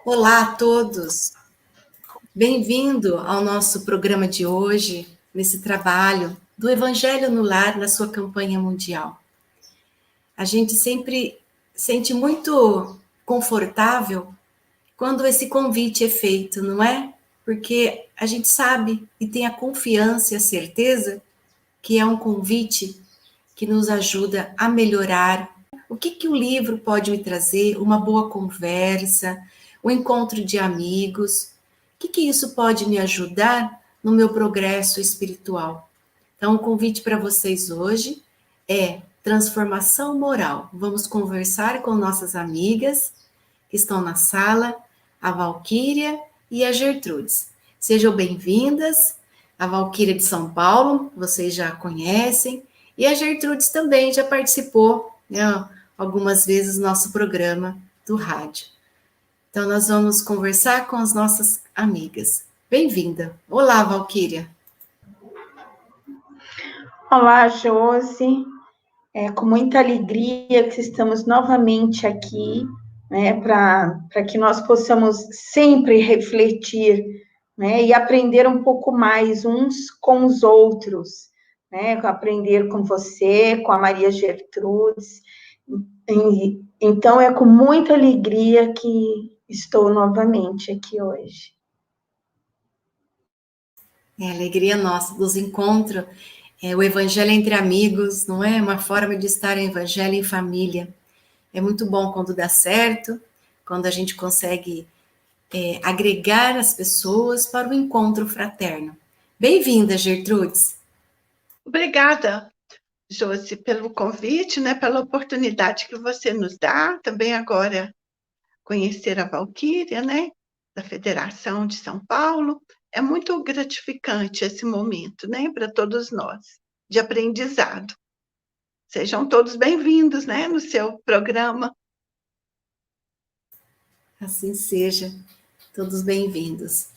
Olá a todos, bem-vindo ao nosso programa de hoje, nesse trabalho do Evangelho no Lar na sua campanha mundial. A gente sempre sente muito confortável quando esse convite é feito, não é? Porque a gente sabe e tem a confiança e a certeza que é um convite que nos ajuda a melhorar. O que o livro pode me trazer? Uma boa conversa, o encontro de amigos. O que isso pode me ajudar no meu progresso espiritual? Então, o convite para vocês hoje é transformação moral. Vamos conversar com nossas amigas que estão na sala, a Valquíria e a Gertrudes. Sejam bem-vindas. A Valquíria de São Paulo, vocês já conhecem, e a Gertrudes também já participou, né, algumas vezes no nosso programa do rádio. Então, nós vamos conversar com as nossas amigas. Bem-vinda. Olá, Valquíria. Olá, Josi. É com muita alegria que estamos novamente aqui, né, para que nós possamos sempre refletir, né, e aprender um pouco mais uns com os outros, né, aprender com você, com a Maria Gertrudes. Então, é com muita alegria que estou novamente aqui hoje. É a alegria nossa dos encontros, o evangelho entre amigos, não é? Uma forma de estar em evangelho em família. É muito bom quando dá certo, quando a gente consegue agregar as pessoas para o encontro fraterno. Bem-vinda, Gertrudes. Obrigada, Josi, pelo convite, né, pela oportunidade que você nos dá, também agora conhecer a Valquíria, né, da Federação de São Paulo. É muito gratificante esse momento, né, para todos nós, de aprendizado. Sejam todos bem-vindos, né, no seu programa. Assim seja, todos bem-vindos.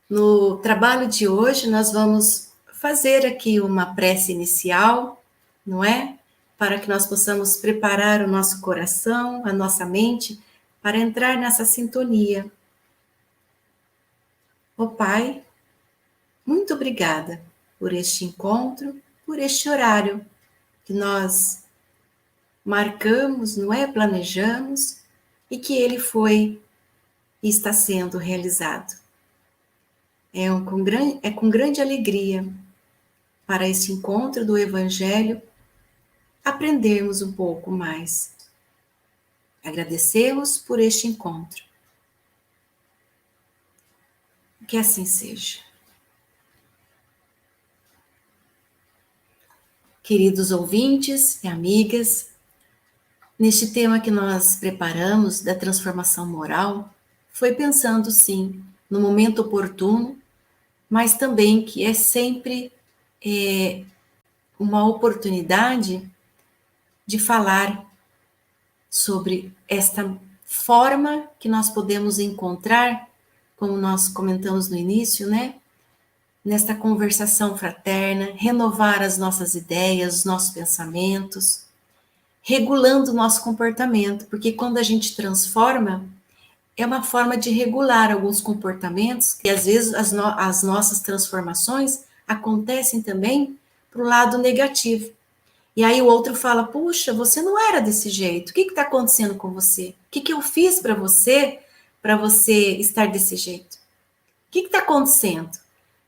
No trabalho de hoje, nós vamos fazer aqui uma prece inicial, não é? Para que nós possamos preparar o nosso coração, a nossa mente, para entrar nessa sintonia. Ó Pai, muito obrigada por este encontro, por este horário que nós marcamos, não é? Planejamos, e que ele foi e está sendo realizado. É com grande alegria para esse encontro do Evangelho aprendermos um pouco mais. Agradecemos por este encontro. Que assim seja. Queridos ouvintes e amigas, neste tema que nós preparamos da transformação moral, foi pensando sim no momento oportuno, mas também que é sempre uma oportunidade de falar sobre esta forma que nós podemos encontrar, como nós comentamos no início, né? Nesta conversação fraterna, renovar as nossas ideias, os nossos pensamentos, regulando o nosso comportamento, porque quando a gente transforma, é uma forma de regular alguns comportamentos, e às vezes as nossas transformações acontecem também para o lado negativo. E aí o outro fala, puxa, você não era desse jeito, o que está acontecendo com você? O que eu fiz para você estar desse jeito? O que está acontecendo?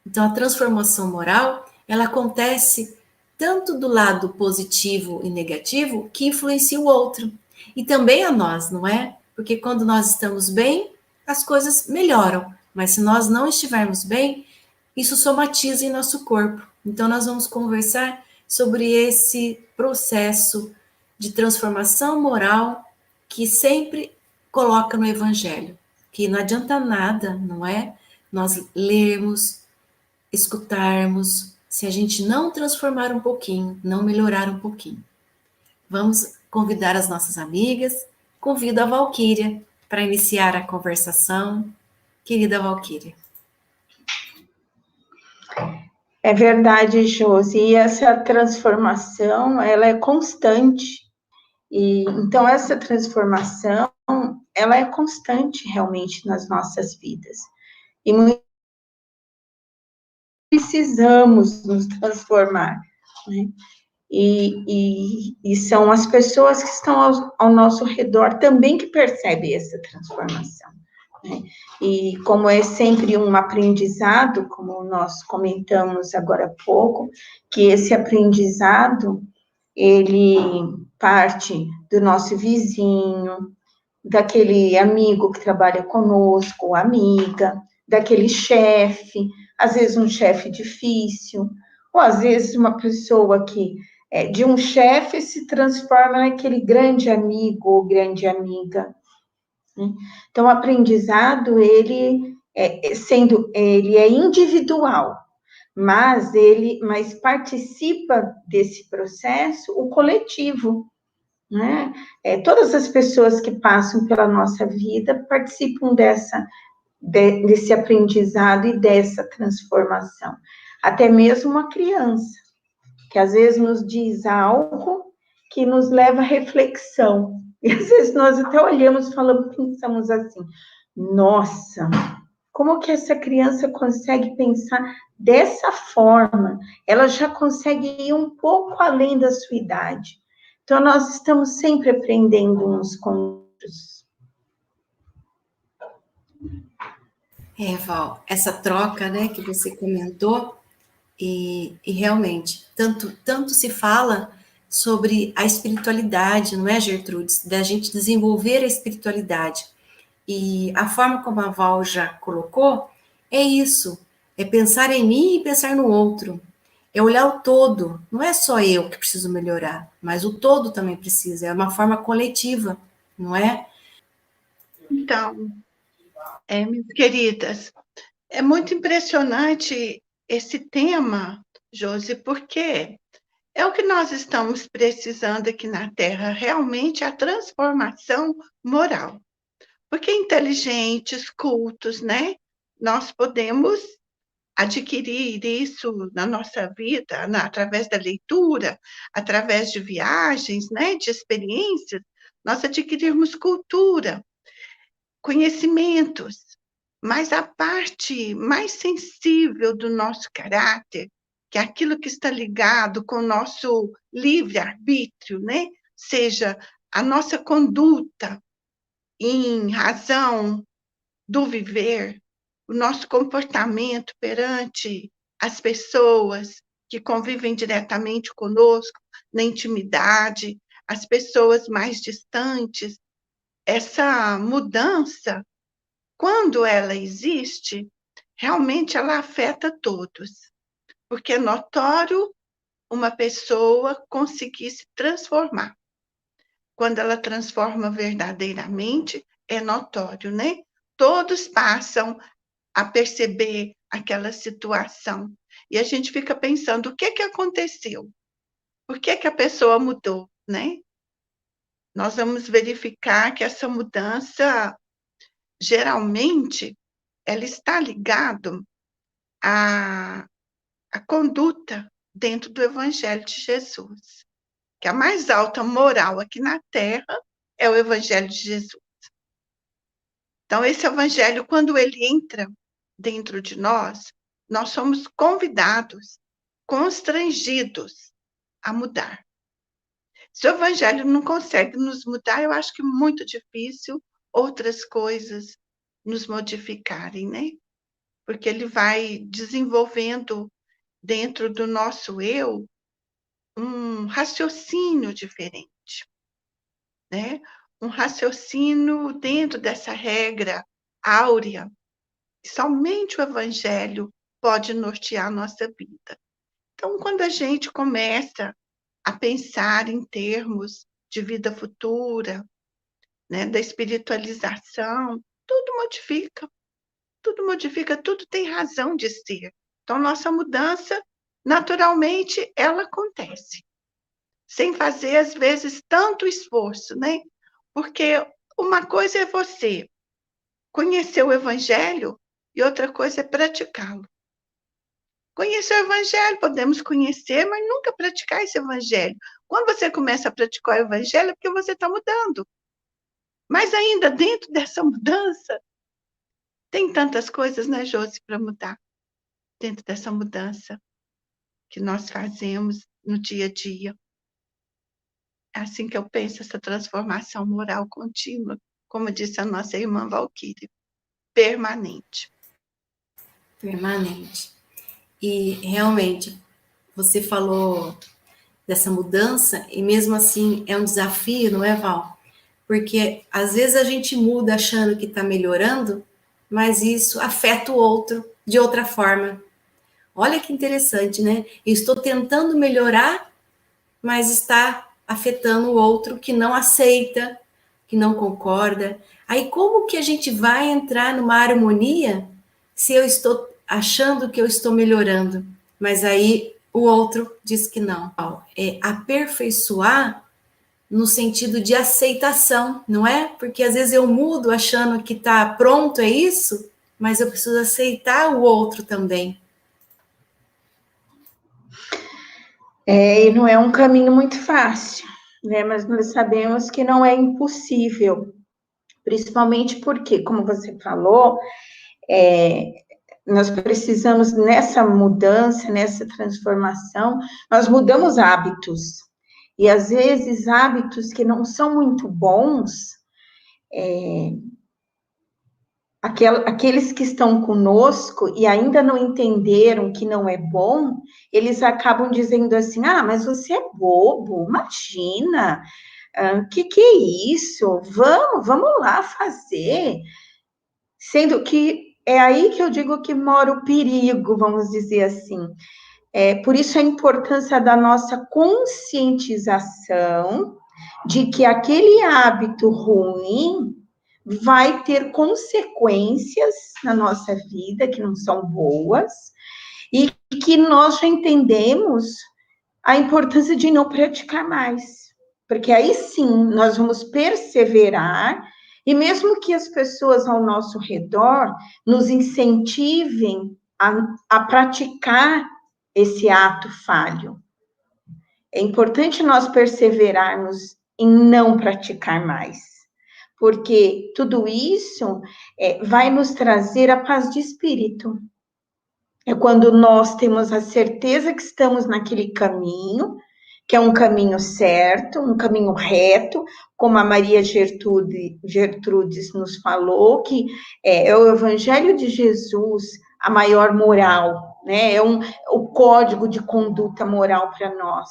Então a transformação moral, ela acontece tanto do lado positivo e negativo, que influencia o outro. E também a nós, não é? Porque quando nós estamos bem, as coisas melhoram. Mas se nós não estivermos bem, isso somatiza em nosso corpo. Então nós vamos conversar sobre esse processo de transformação moral que sempre coloca no Evangelho, que não adianta nada, não é? Nós lermos, escutarmos, se a gente não transformar um pouquinho, não melhorar um pouquinho. Vamos convidar as nossas amigas, convido a Valquíria para iniciar a conversação. Querida Valquíria. É verdade, Josi, e essa transformação, ela é constante, e então essa transformação, ela é constante realmente nas nossas vidas. E precisamos nos transformar, né? E são as pessoas que estão ao nosso redor também que percebem essa transformação, né? E como é sempre um aprendizado, como nós comentamos agora há pouco, que esse aprendizado, ele parte do nosso vizinho, daquele amigo que trabalha conosco, amiga, daquele chefe, às vezes um chefe difícil, ou às vezes uma pessoa que de um chefe se transforma naquele grande amigo ou grande amiga, né? Então, o aprendizado, ele ele é individual, mas participa desse processo o coletivo, né? Todas as pessoas que passam pela nossa vida participam desse aprendizado e dessa transformação. Até mesmo uma criança, que às vezes nos diz algo que nos leva à reflexão. E às vezes nós até olhamos, falamos, pensamos assim, nossa, como que essa criança consegue pensar dessa forma? Ela já consegue ir um pouco além da sua idade. Então, nós estamos sempre aprendendo uns com outros. Val, essa troca, né, que você comentou, e realmente, tanto se fala sobre a espiritualidade, não é, Gertrudes? Da gente desenvolver a espiritualidade. E a forma como a Val já colocou, é isso, é pensar em mim e pensar no outro. É olhar o todo, não é só eu que preciso melhorar, mas o todo também precisa, é uma forma coletiva, não é? Então, minhas queridas, é muito impressionante esse tema, Josi, porque é o que nós estamos precisando aqui na Terra, realmente a transformação moral. Porque inteligentes, cultos, né? Nós podemos adquirir isso na nossa vida, através da leitura, através de viagens, né? De experiências, nós adquirirmos cultura, conhecimentos, mas a parte mais sensível do nosso caráter, que é aquilo que está ligado com o nosso livre-arbítrio, né? Seja a nossa conduta em razão do viver, o nosso comportamento perante as pessoas que convivem diretamente conosco, na intimidade, as pessoas mais distantes, essa mudança, quando ela existe, realmente ela afeta todos, porque é notório uma pessoa conseguir se transformar. Quando ela transforma verdadeiramente, é notório, né? Todos passam a perceber aquela situação. E a gente fica pensando, o que aconteceu? Por que a pessoa mudou, né? Nós vamos verificar que essa mudança, geralmente, ela está ligada à conduta dentro do Evangelho de Jesus. Que a mais alta moral aqui na Terra é o Evangelho de Jesus. Então, esse Evangelho, quando ele entra dentro de nós somos convidados, constrangidos a mudar. Se o Evangelho não consegue nos mudar, eu acho que é muito difícil outras coisas nos modificarem, né? Porque ele vai desenvolvendo dentro do nosso eu um raciocínio diferente, né? Um raciocínio dentro dessa regra áurea. Somente o Evangelho pode nortear a nossa vida. Então, quando a gente começa a pensar em termos de vida futura, né, da espiritualização, tudo modifica, tudo tem razão de ser. Então, nossa mudança, naturalmente, ela acontece, sem fazer, às vezes, tanto esforço, né? Porque uma coisa é você conhecer o Evangelho e outra coisa é praticá-lo. Conhecer o Evangelho, podemos conhecer, mas nunca praticar esse Evangelho. Quando você começa a praticar o Evangelho, é porque você está mudando. Mas ainda dentro dessa mudança, tem tantas coisas, né, Josi, para mudar. Dentro dessa mudança que nós fazemos no dia a dia. É assim que eu penso essa transformação moral contínua, como disse a nossa irmã Valquíria, permanente. Permanente. E realmente, você falou dessa mudança, e mesmo assim é um desafio, não é, Val? Porque às vezes a gente muda achando que está melhorando, mas isso afeta o outro de outra forma. Olha que interessante, né? Eu estou tentando melhorar, mas está afetando o outro que não aceita, que não concorda. Aí como que a gente vai entrar numa harmonia se eu estou achando que eu estou melhorando, mas aí o outro diz que não? É aperfeiçoar no sentido de aceitação, não é? Porque às vezes eu mudo achando que está pronto, é isso, mas eu preciso aceitar o outro também. E não é um caminho muito fácil, né? Mas nós sabemos que não é impossível, principalmente porque, como você falou, nós precisamos, nessa mudança, nessa transformação, nós mudamos hábitos. E às vezes hábitos que não são muito bons, aqueles que estão conosco e ainda não entenderam que não é bom, eles acabam dizendo assim: ah, mas você é bobo, imagina, que é isso? Vamos lá fazer. Sendo que é aí que eu digo que mora o perigo, vamos dizer assim. Por isso a importância da nossa conscientização de que aquele hábito ruim vai ter consequências na nossa vida que não são boas, e que nós já entendemos a importância de não praticar mais. Porque aí sim nós vamos perseverar, e mesmo que as pessoas ao nosso redor nos incentivem a praticar esse ato falho, é importante nós perseverarmos em não praticar mais, porque tudo isso vai nos trazer a paz de espírito. É quando nós temos a certeza que estamos naquele caminho, que é um caminho certo, um caminho reto, como a Maria Gertrudes nos falou, que é o Evangelho de Jesus a maior moral, né? O código de conduta moral para nós.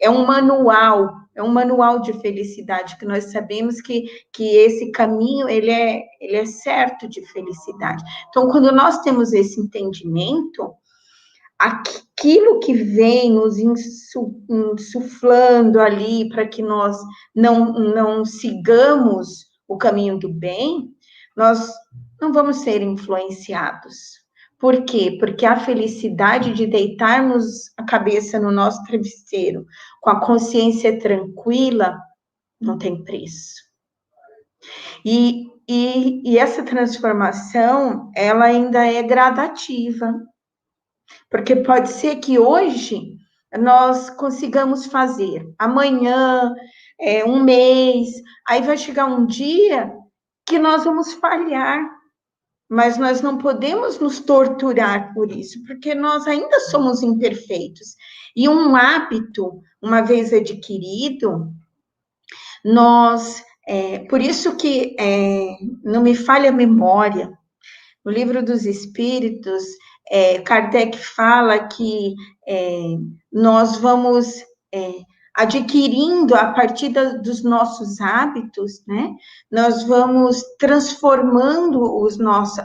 É um manual de felicidade, que nós sabemos que esse caminho, ele é certo de felicidade. Então, quando nós temos esse entendimento, aquilo que vem nos insuflando ali para que nós não sigamos o caminho do bem, nós não vamos ser influenciados. Por quê? Porque a felicidade de deitarmos a cabeça no nosso travesseiro com a consciência tranquila não tem preço. E essa transformação, ela ainda é gradativa. Porque pode ser que hoje nós consigamos fazer, amanhã, um mês, aí vai chegar um dia que nós vamos falhar, mas nós não podemos nos torturar por isso, porque nós ainda somos imperfeitos. E um hábito, uma vez adquirido, por isso que não me falha a memória, no Livro dos Espíritos, Kardec fala que nós vamos adquirindo, a partir dos nossos hábitos, né? Nós vamos transformando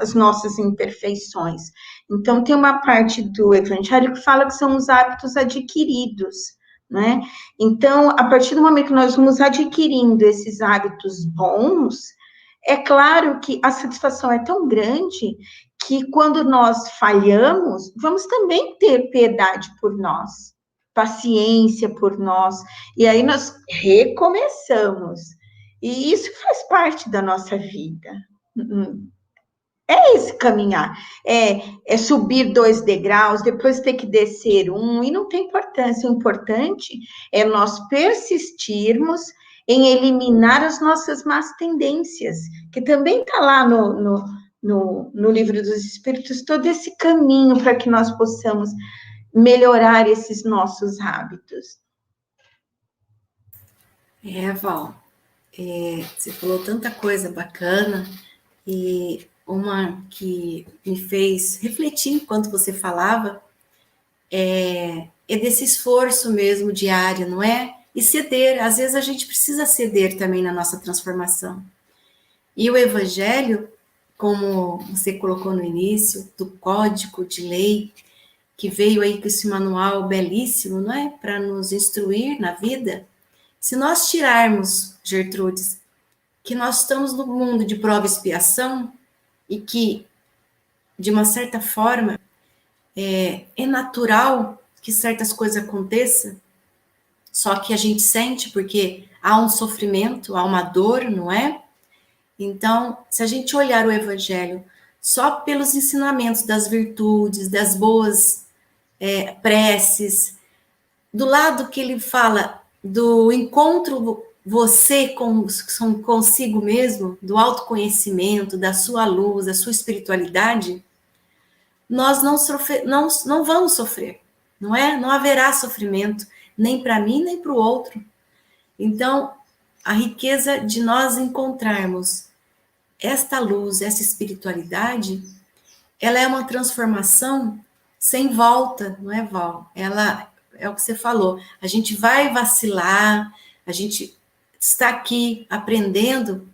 as nossas imperfeições. Então, tem uma parte do Evangelho que fala que são os hábitos adquiridos, né? Então, a partir do momento que nós vamos adquirindo esses hábitos bons, é claro que a satisfação é tão grande que quando nós falhamos, vamos também ter piedade por nós, paciência por nós, e aí nós recomeçamos. E isso faz parte da nossa vida. É esse caminhar, é subir 2 degraus, depois ter que descer um, e não tem importância. O importante é nós persistirmos em eliminar as nossas más tendências, que também está lá no livro dos Espíritos, todo esse caminho para que nós possamos melhorar esses nossos hábitos. Val, você falou tanta coisa bacana, e uma que me fez refletir enquanto você falava é desse esforço mesmo diário, não é? E ceder, às vezes a gente precisa ceder também na nossa transformação. E o Evangelho, como você colocou no início, do Código de Lei, que veio aí com esse manual belíssimo, não é? Para nos instruir na vida. Se nós tirarmos, Gertrudes, que nós estamos no mundo de prova e expiação, e que, de uma certa forma, é natural que certas coisas aconteçam, só que a gente sente porque há um sofrimento, há uma dor, não é? Então, se a gente olhar o Evangelho só pelos ensinamentos das virtudes, das boas preces, do lado que ele fala do encontro você consigo mesmo, do autoconhecimento, da sua luz, da sua espiritualidade, nós não vamos sofrer, não é? Não haverá sofrimento, nem para mim, nem para o outro. Então, a riqueza de nós encontrarmos esta luz, essa espiritualidade, ela é uma transformação sem volta, não é, Val? Ela é o que você falou, a gente vai vacilar, a gente está aqui aprendendo,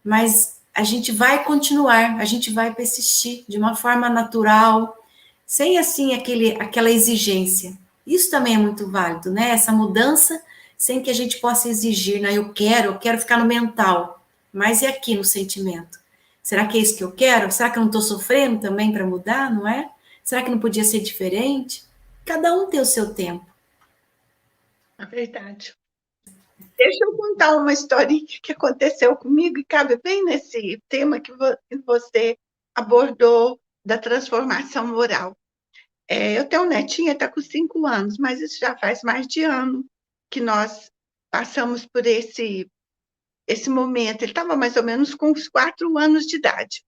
mas a gente vai continuar, a gente vai persistir de uma forma natural, sem assim aquela exigência. Isso também é muito válido, né? Essa mudança sem que a gente possa exigir, né? Eu quero ficar no mental, mas e aqui no sentimento? Será que é isso que eu quero? Será que eu não estou sofrendo também para mudar, não é? Será que não podia ser diferente? Cada um tem o seu tempo. É verdade. Deixa eu contar uma historinha que aconteceu comigo e cabe bem nesse tema que você abordou da transformação moral. Eu tenho um netinho, está com 5 anos, mas isso já faz mais de ano que nós passamos por esse momento. Ele estava mais ou menos com uns 4 anos de idade.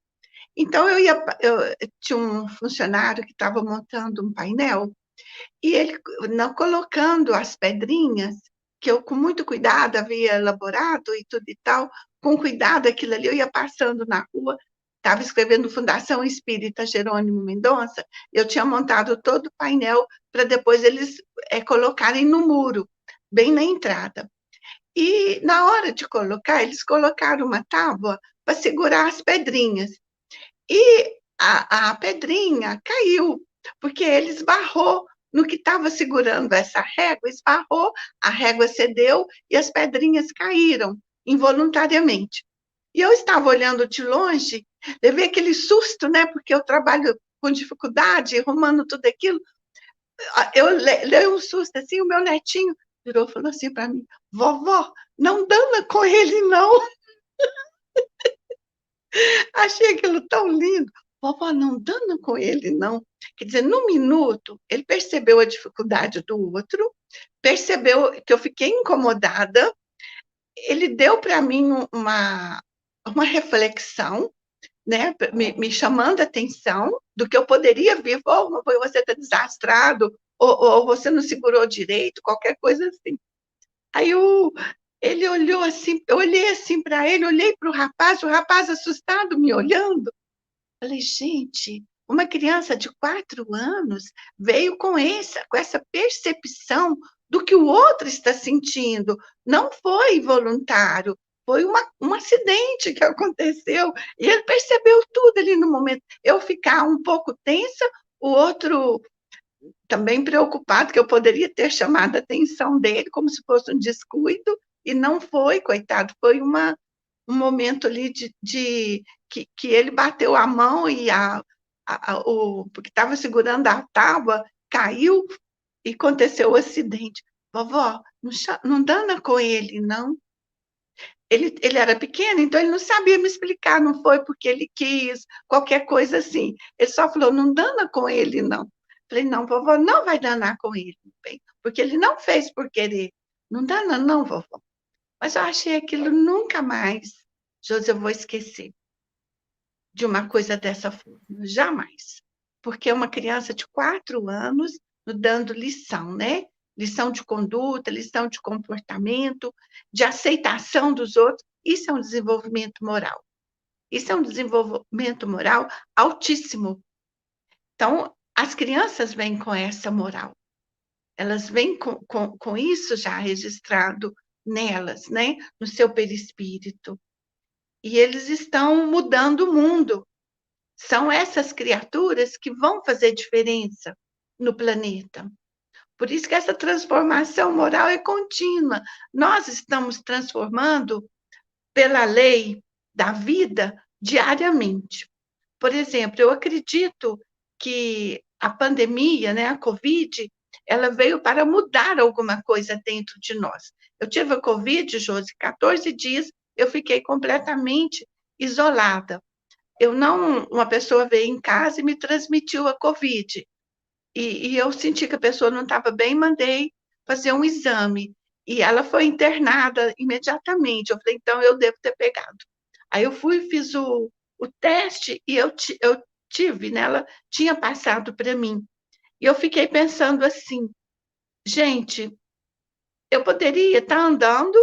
Então, eu tinha um funcionário que estava montando um painel, e ele, não colocando as pedrinhas, que eu, com muito cuidado, havia elaborado e tudo e tal, com cuidado aquilo ali, eu ia passando na rua, estava escrevendo Fundação Espírita Jerônimo Mendonça, eu tinha montado todo o painel para depois eles colocarem no muro, bem na entrada. E, na hora de colocar, eles colocaram uma tábua para segurar as pedrinhas. E a pedrinha caiu, porque ele esbarrou no que estava segurando essa régua, esbarrou, a régua cedeu e as pedrinhas caíram involuntariamente. E eu estava olhando de longe, levei aquele susto, né? Porque eu trabalho com dificuldade, arrumando tudo aquilo. Eu levei um susto assim, o meu netinho virou e falou assim para mim: vovó, não dana com ele, não. Achei aquilo tão lindo. Vovó, não dana com ele, não. Quer dizer, num minuto, ele percebeu a dificuldade do outro, percebeu que eu fiquei incomodada, ele deu para mim uma reflexão, né, me chamando a atenção do que eu poderia vir, você está desastrado, ou você não segurou direito, qualquer coisa assim. Aí ele olhou assim, eu olhei assim para ele, olhei para o rapaz assustado me olhando. Falei, gente, uma criança de 4 anos veio com essa percepção do que o outro está sentindo. Não foi voluntário, foi um acidente que aconteceu. E ele percebeu tudo ali no momento. Eu ficar um pouco tensa, o outro também preocupado, que eu poderia ter chamado a atenção dele como se fosse um descuido, e não foi, coitado, foi um momento ali que ele bateu a mão e porque estava segurando a tábua, caiu e aconteceu o acidente. Vovó, não dana com ele, não. Ele era pequeno, então ele não sabia me explicar, não foi porque ele quis, qualquer coisa assim. Ele só falou, não dana com ele, não. Falei, não, vovó, não vai danar com ele, bem, porque ele não fez por querer. Não dana, não, vovó. Mas eu achei aquilo nunca mais, Josi, eu vou esquecer de uma coisa dessa forma, jamais. Porque é uma criança de 4 anos dando lição, né? Lição de conduta, lição de comportamento, de aceitação dos outros. Isso é um desenvolvimento moral. Isso é um desenvolvimento moral altíssimo. Então, as crianças vêm com essa moral. Elas vêm com isso já registrado nelas, né? No seu perispírito. E eles estão mudando o mundo. São essas criaturas que vão fazer diferença no planeta. Por isso que essa transformação moral é contínua. Nós estamos transformando pela lei da vida diariamente. Por exemplo, eu acredito que a pandemia, né, a Covid, ela veio para mudar alguma coisa dentro de nós. Eu tive a Covid, Josi, 14 dias, eu fiquei completamente isolada. Uma pessoa veio em casa e me transmitiu a Covid. E eu senti que a pessoa não estava bem, mandei fazer um exame. E ela foi internada imediatamente. Eu falei, então eu devo ter pegado. Aí eu fui, fiz o teste e eu tive, né? Ela tinha passado para mim. E eu fiquei pensando assim, gente, eu poderia estar andando,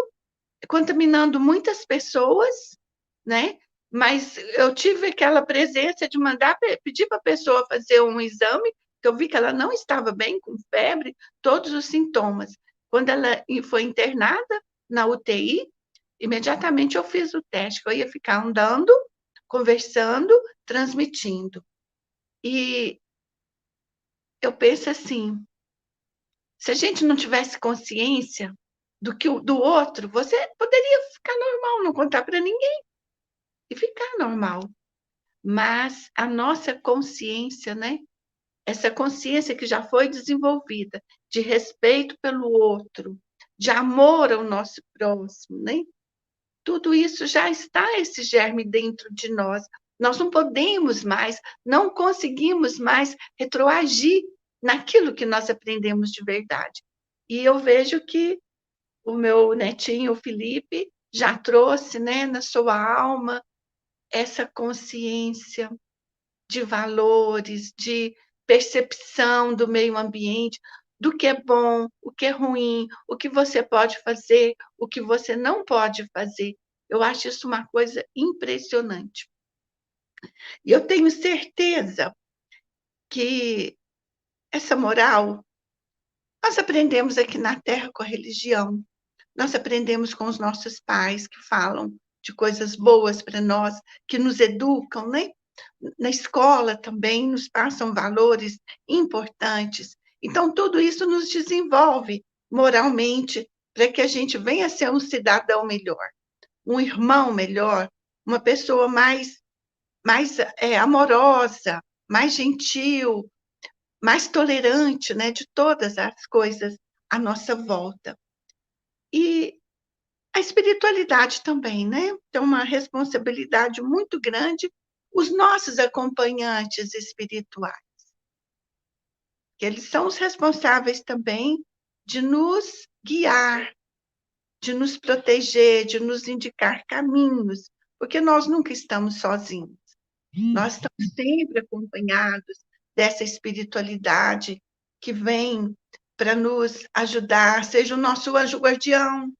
contaminando muitas pessoas, né? Mas eu tive aquela presença de mandar pedir para a pessoa fazer um exame, que eu vi que ela não estava bem, com febre, todos os sintomas. Quando ela foi internada na UTI, imediatamente eu fiz o teste, que eu ia ficar andando, conversando, transmitindo. E eu penso assim, se a gente não tivesse consciência do outro, você poderia ficar normal, não contar para ninguém e ficar normal. Mas a nossa consciência, né? Essa consciência que já foi desenvolvida de respeito pelo outro, de amor ao nosso próximo, né? Tudo isso já está esse germe dentro de nós. Nós não podemos mais, não conseguimos mais retroagir naquilo que nós aprendemos de verdade. E eu vejo que o meu netinho, o Felipe, já trouxe, né, na sua alma essa consciência de valores, de percepção do meio ambiente, do que é bom, o que é ruim, o que você pode fazer, o que você não pode fazer. Eu acho isso uma coisa impressionante. E eu tenho certeza que essa moral nós aprendemos aqui na Terra com a religião, nós aprendemos com os nossos pais que falam de coisas boas para nós, que nos educam, né? Na escola também nos passam valores importantes. Então, tudo isso nos desenvolve moralmente para que a gente venha a ser um cidadão melhor, um irmão melhor, uma pessoa mais amorosa, mais gentil, mais tolerante, né, de todas as coisas à nossa volta. E a espiritualidade também, né? Tem uma responsabilidade muito grande os nossos acompanhantes espirituais, que eles são os responsáveis também de nos guiar, de nos proteger, de nos indicar caminhos, porque nós nunca estamos sozinhos. Nós estamos sempre acompanhados dessa espiritualidade que vem para nos ajudar, seja o nosso anjo guardião,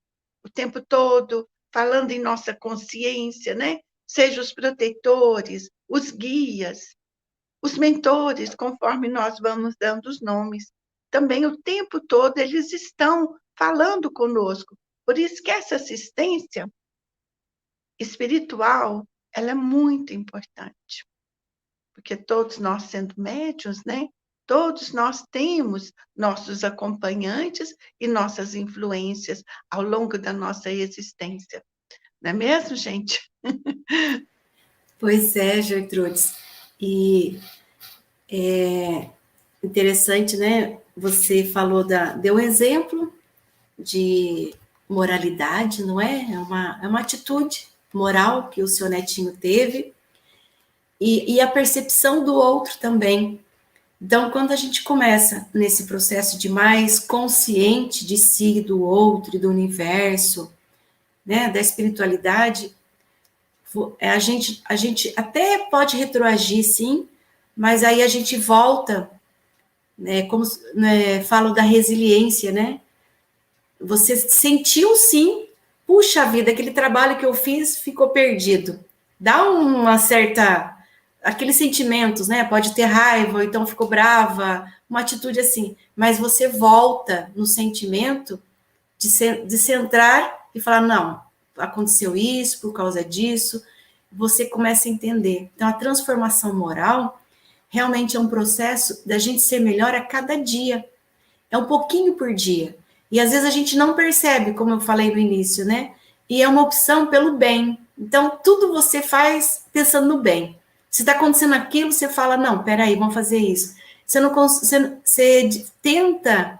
o tempo todo, falando em nossa consciência, né? Seja os protetores, os guias, os mentores, conforme nós vamos dando os nomes. Também o tempo todo eles estão falando conosco. Por isso que essa assistência espiritual, ela é muito importante. Porque todos nós sendo médiuns, né? Todos nós temos nossos acompanhantes e nossas influências ao longo da nossa existência. Não é mesmo, gente? Pois é, Gertrudes. E é interessante, né? Você falou deu um exemplo de moralidade, não é? É uma atitude moral que o seu netinho teve e a percepção do outro também. Então, quando a gente começa nesse processo de mais consciente de si, do outro e do universo, né, da espiritualidade, a gente até pode retroagir, sim, mas aí a gente volta, né, como né, falo da resiliência, né? Você sentiu, sim, puxa vida, aquele trabalho que eu fiz ficou perdido. Dá uma certa, aqueles sentimentos, né? Pode ter raiva, ou então ficou brava, uma atitude assim, mas você volta no sentimento de centrar e falar, não, aconteceu isso por causa disso, você começa a entender. Então, a transformação moral realmente é um processo da gente ser melhor a cada dia, é um pouquinho por dia. E às vezes a gente não percebe, como eu falei no início, né? E é uma opção pelo bem. Então, tudo você faz pensando no bem. Se está acontecendo aquilo, você fala, não, peraí, vamos fazer isso. Você, não, você tenta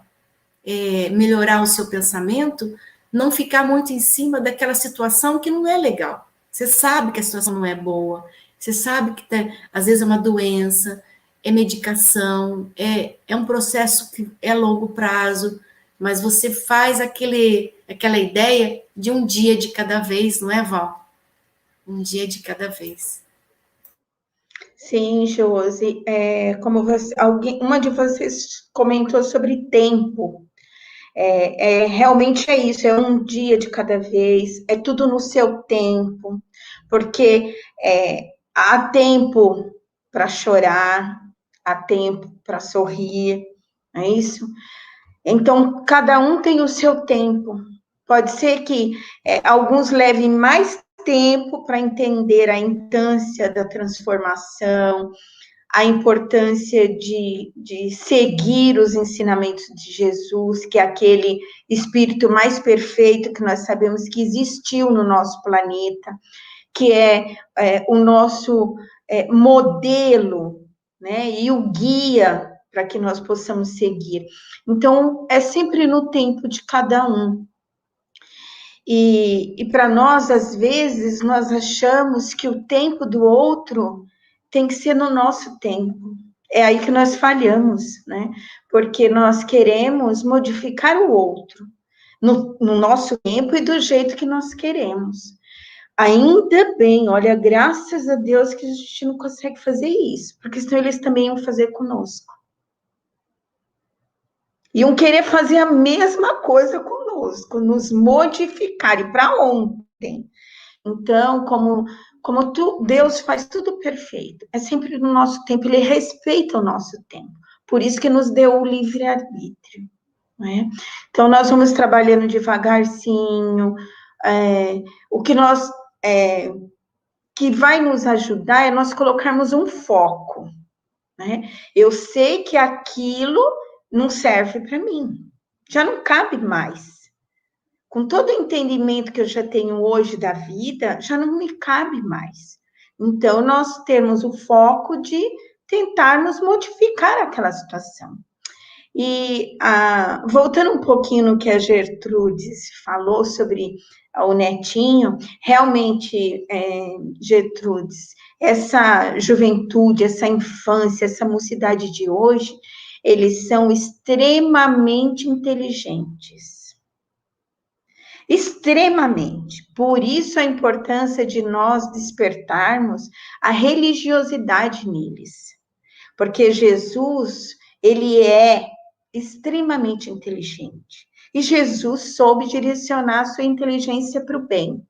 melhorar o seu pensamento, não ficar muito em cima daquela situação que não é legal. Você sabe que a situação não é boa, você sabe que às vezes é uma doença, é medicação, é um processo que é longo prazo, mas você faz aquela ideia de um dia de cada vez, não é, Val? Um dia de cada vez. Sim, Josi, como uma de vocês comentou sobre tempo. Realmente é isso, é um dia de cada vez, é tudo no seu tempo, porque há tempo para chorar, há tempo para sorrir, não é isso? Então, cada um tem o seu tempo. Pode ser que alguns levem mais tempo para entender a importância da transformação, a importância de seguir os ensinamentos de Jesus, que é aquele espírito mais perfeito que nós sabemos que existiu no nosso planeta, que o nosso modelo, né, e o guia para que nós possamos seguir. Então, é sempre no tempo de cada um. E para nós, às vezes, nós achamos que o tempo do outro tem que ser no nosso tempo. É aí que nós falhamos, né? Porque nós queremos modificar o outro no nosso tempo e do jeito que nós queremos. Ainda bem, olha, graças a Deus que a gente não consegue fazer isso, porque senão eles também iam fazer conosco. Iam querer fazer a mesma coisa conosco, nos modificar, e para ontem. Então, Deus faz tudo perfeito, é sempre no nosso tempo, Ele respeita o nosso tempo, por isso que nos deu o livre-arbítrio, né? Então, nós vamos trabalhando devagarzinho, o que que vai nos ajudar é nós colocarmos um foco, né? Eu sei que aquilo não serve para mim, já não cabe mais. Com todo o entendimento que eu já tenho hoje da vida, já não me cabe mais. Então, nós temos o foco de tentarmos modificar aquela situação. E, voltando um pouquinho no que a Gertrudes falou sobre o netinho, realmente, Gertrudes, essa juventude, essa infância, essa mocidade de hoje, eles são extremamente inteligentes. Extremamente. Por isso a importância de nós despertarmos a religiosidade neles. Porque Jesus, ele é extremamente inteligente. E Jesus soube direcionar a sua inteligência para o bem.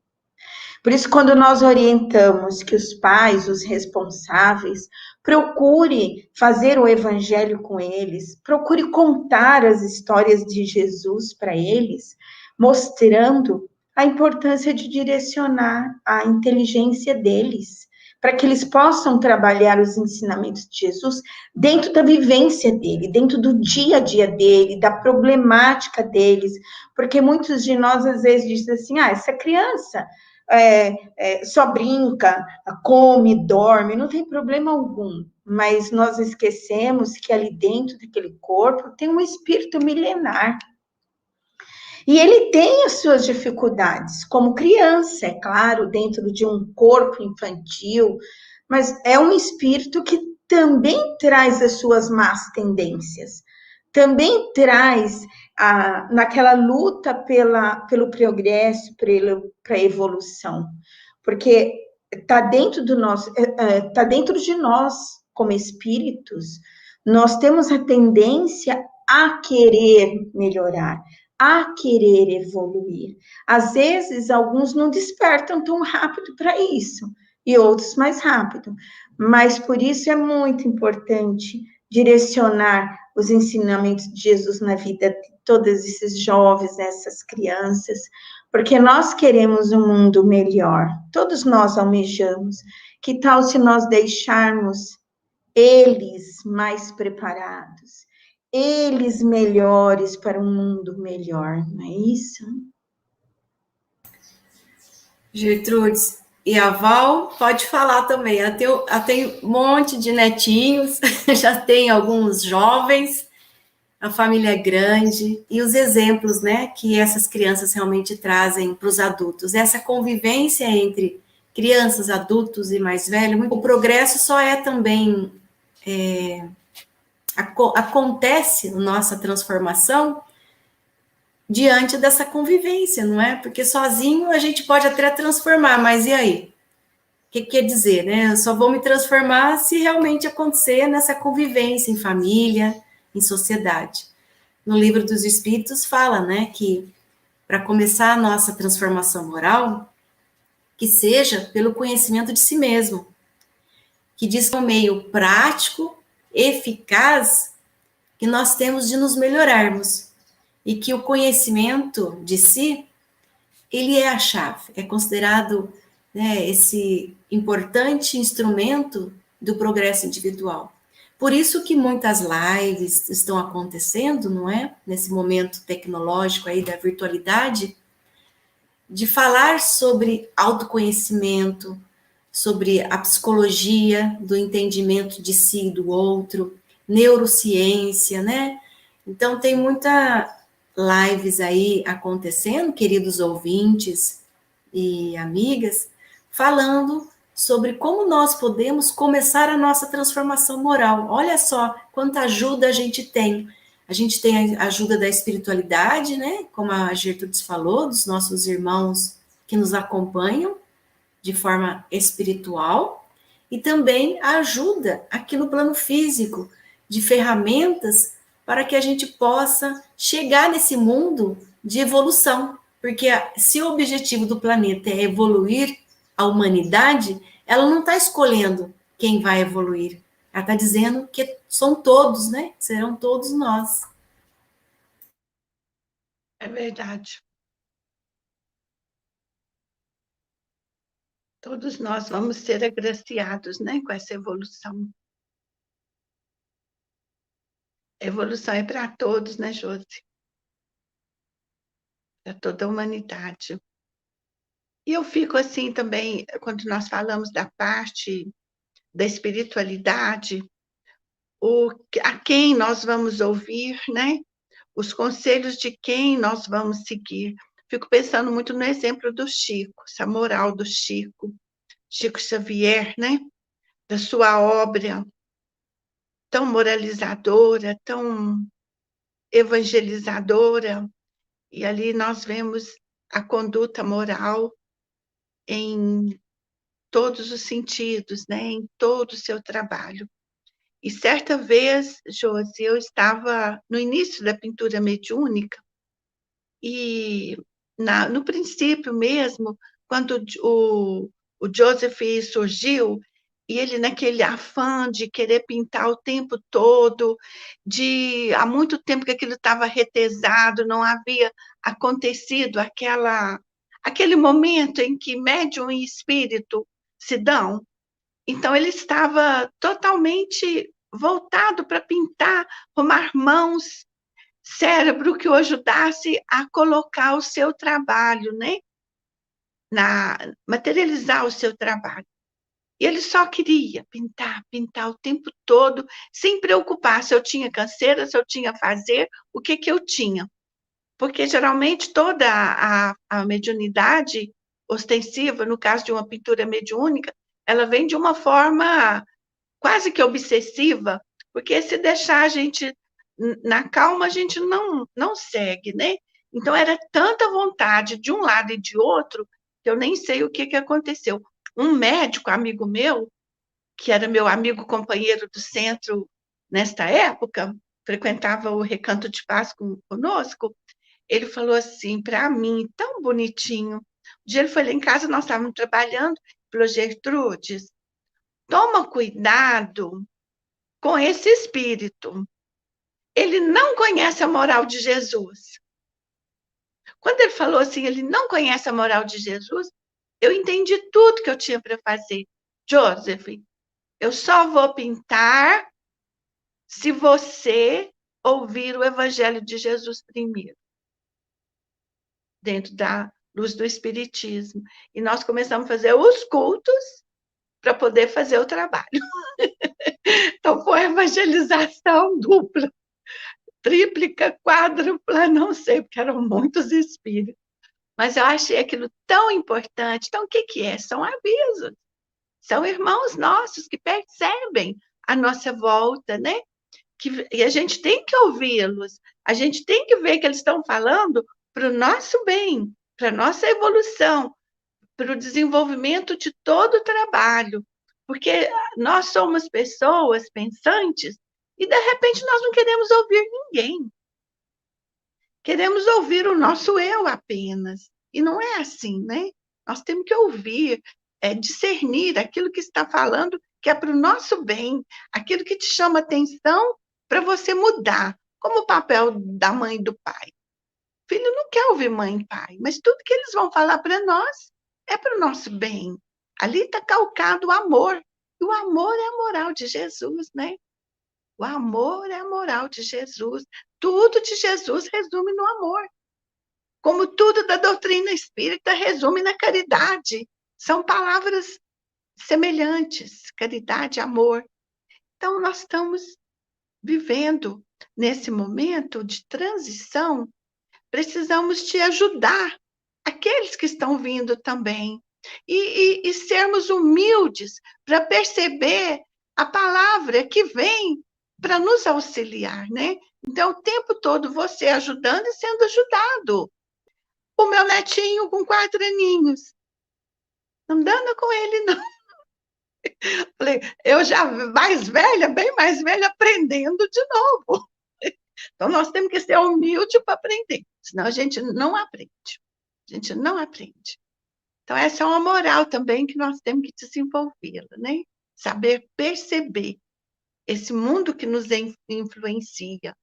Por isso, quando nós orientamos que os pais, os responsáveis, procure fazer o evangelho com eles, procure contar as histórias de Jesus para eles, mostrando a importância de direcionar a inteligência deles, para que eles possam trabalhar os ensinamentos de Jesus dentro da vivência dele, dentro do dia a dia dele, da problemática deles, porque muitos de nós às vezes dizem assim, essa criança só brinca, come, dorme, não tem problema algum, mas nós esquecemos que ali dentro daquele corpo tem um espírito milenar. E ele tem as suas dificuldades, como criança, é claro, dentro de um corpo infantil, mas é um espírito que também traz as suas más tendências, também traz, naquela luta pelo progresso, para a evolução, porque está dentro do nosso, está dentro de nós, como espíritos, nós temos a tendência a querer melhorar, a querer evoluir. Às vezes, alguns não despertam tão rápido para isso, e outros mais rápido. Mas por isso é muito importante direcionar os ensinamentos de Jesus na vida de todos esses jovens, essas crianças, porque nós queremos um mundo melhor, todos nós almejamos. Que tal se nós deixarmos eles mais preparados, eles melhores para um mundo melhor, não é isso? Gertrudes, e a Val pode falar também. Ela tem um monte de netinhos, já tem alguns jovens, a família é grande, e os exemplos, né, que essas crianças realmente trazem para os adultos. Essa convivência entre crianças, adultos e mais velhos, o progresso só é também... acontece a nossa transformação diante dessa convivência, não é? Porque sozinho a gente pode até transformar, mas e aí? O que quer dizer, né? Eu só vou me transformar se realmente acontecer nessa convivência em família, em sociedade. No Livro dos Espíritos fala, né, que para começar a nossa transformação moral, que seja pelo conhecimento de si mesmo, que diz que é um meio prático, eficaz, que nós temos de nos melhorarmos. E que o conhecimento de si, ele é a chave, é considerado, né, esse importante instrumento do progresso individual. Por isso que muitas lives estão acontecendo, não é? Nesse momento tecnológico aí da virtualidade, de falar sobre autoconhecimento, sobre a psicologia do entendimento de si e do outro, neurociência, né? Então tem muita lives aí acontecendo, queridos ouvintes e amigas, falando sobre como nós podemos começar a nossa transformação moral. Olha só quanta ajuda a gente tem. A gente tem a ajuda da espiritualidade, né? Como a Gertrudes falou, dos nossos irmãos que nos acompanham de forma espiritual, e também a ajuda aqui no plano físico, de ferramentas para que a gente possa chegar nesse mundo de evolução. Porque se o objetivo do planeta é evoluir a humanidade, ela não está escolhendo quem vai evoluir. Ela está dizendo que são todos, né? Serão todos nós. É verdade. Todos nós vamos ser agraciados, né, com essa evolução. A evolução é para todos, né, Josi? Para toda a humanidade. E eu fico assim também, quando nós falamos da parte da espiritualidade, a quem nós vamos ouvir, né? Os conselhos de quem nós vamos seguir. Fico pensando muito no exemplo do Chico, essa moral do Chico Xavier, né? Da sua obra tão moralizadora, tão evangelizadora, e ali nós vemos a conduta moral em todos os sentidos, né? Em todo o seu trabalho. E certa vez, Josi, eu estava no início da pintura mediúnica, e no princípio mesmo, quando o Joseph surgiu, e ele naquele afã de querer pintar o tempo todo, há muito tempo que aquilo estava retesado, não havia acontecido aquele momento em que médium e espírito se dão. Então ele estava totalmente voltado para pintar, arrumar mãos, cérebro que o ajudasse a colocar o seu trabalho, né? Materializar o seu trabalho. E ele só queria pintar, pintar o tempo todo, sem preocupar se eu tinha canseira, se eu tinha fazer, o que eu tinha. Porque, geralmente, toda a mediunidade ostensiva, no caso de uma pintura mediúnica, ela vem de uma forma quase que obsessiva, porque se deixar a gente Na calma a gente não segue, né? Então era tanta vontade de um lado e de outro, que eu nem sei o que aconteceu. Um médico amigo meu, que era meu amigo companheiro do centro nesta época, frequentava o Recanto de Paz conosco, ele falou assim para mim, tão bonitinho. Um dia ele foi lá em casa, nós estávamos trabalhando, falou: Gertrudes, toma cuidado com esse espírito. Ele não conhece a moral de Jesus. Quando ele falou assim, ele não conhece a moral de Jesus, eu entendi tudo que eu tinha para fazer. Joseph, eu só vou pintar se você ouvir o Evangelho de Jesus primeiro, dentro da luz do Espiritismo. E nós começamos a fazer os cultos para poder fazer o trabalho. Então, foi evangelização dupla, tríplica, quádrupla, não sei, porque eram muitos espíritos. Mas eu achei aquilo tão importante. Então, o que é? São avisos. São irmãos nossos que percebem a nossa volta, né? E a gente tem que ouvi-los. A gente tem que ver que eles estão falando para o nosso bem, para a nossa evolução, para o desenvolvimento de todo o trabalho. Porque nós somos pessoas pensantes e, de repente, nós não queremos ouvir ninguém. Queremos ouvir o nosso eu apenas. E não é assim, né? Nós temos que ouvir, discernir aquilo que está falando, que é para o nosso bem, aquilo que te chama atenção para você mudar, como o papel da mãe e do pai. O filho não quer ouvir mãe e pai, mas tudo que eles vão falar para nós é para o nosso bem. Ali está calcado o amor. E o amor é a moral de Jesus, né? O amor é a moral de Jesus. Tudo de Jesus resume no amor. Como tudo da doutrina espírita resume na caridade. São palavras semelhantes, caridade, amor. Então, nós estamos vivendo nesse momento de transição, precisamos te ajudar, aqueles que estão vindo também, e sermos humildes para perceber a palavra que vem para nos auxiliar, né? Então, o tempo todo você ajudando e sendo ajudado. O meu netinho com 4 aninhos, não dando com ele, não. Falei, eu já mais velha, bem mais velha, aprendendo de novo. Então, nós temos que ser humildes para aprender, senão a gente não aprende. A gente não aprende. Então, essa é uma moral também que nós temos que desenvolver, né? Saber perceber esse mundo que nos influencia,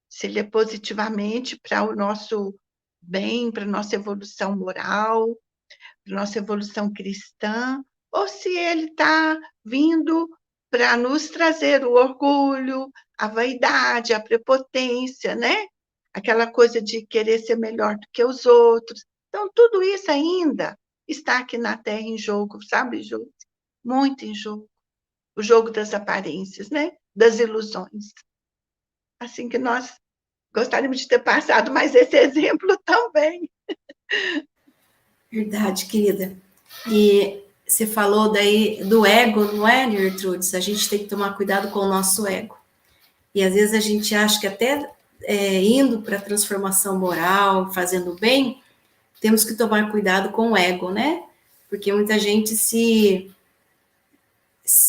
se ele é positivamente para o nosso bem, para a nossa evolução moral, para a nossa evolução cristã, ou se ele está vindo para nos trazer o orgulho, a vaidade, a prepotência, né? Aquela coisa de querer ser melhor do que os outros. Então, tudo isso ainda está aqui na Terra em jogo, sabe, Ju? Muito em jogo. O jogo das aparências, né? Das ilusões. Assim que nós gostaríamos de ter passado mais esse exemplo também. Verdade, querida. E você falou daí do ego, não é, Gertrudes? A gente tem que tomar cuidado com o nosso ego. E às vezes a gente acha que até indo para a transformação moral, fazendo bem, temos que tomar cuidado com o ego, né? Porque muita gente se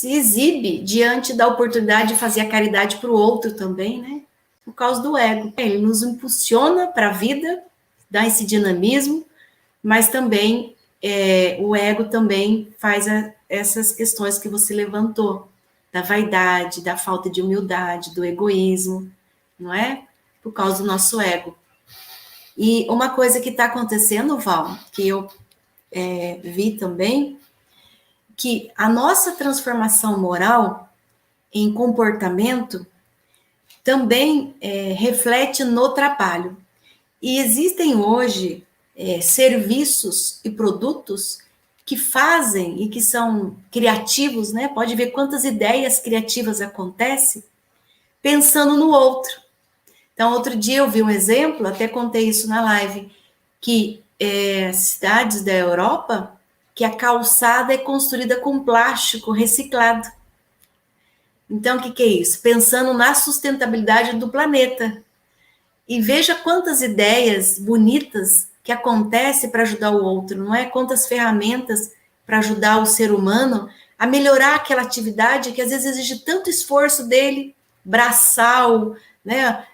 exibe diante da oportunidade de fazer a caridade para o outro também, né? Por causa do ego. Ele nos impulsiona para a vida, dá esse dinamismo, mas também o ego também faz essas questões que você levantou, da vaidade, da falta de humildade, do egoísmo, não é? Por causa do nosso ego. E uma coisa que está acontecendo, Val, que eu vi também, que a nossa transformação moral em comportamento também reflete no trabalho. E existem hoje serviços e produtos que fazem e que são criativos, né? Pode ver quantas ideias criativas acontecem pensando no outro. Então, outro dia eu vi um exemplo, até contei isso na live, que cidades da Europa, que a calçada é construída com plástico reciclado. Então, o que é isso? Pensando na sustentabilidade do planeta. E veja quantas ideias bonitas que acontecem para ajudar o outro, não é? Quantas ferramentas para ajudar o ser humano a melhorar aquela atividade que às vezes exige tanto esforço dele, braçal, né?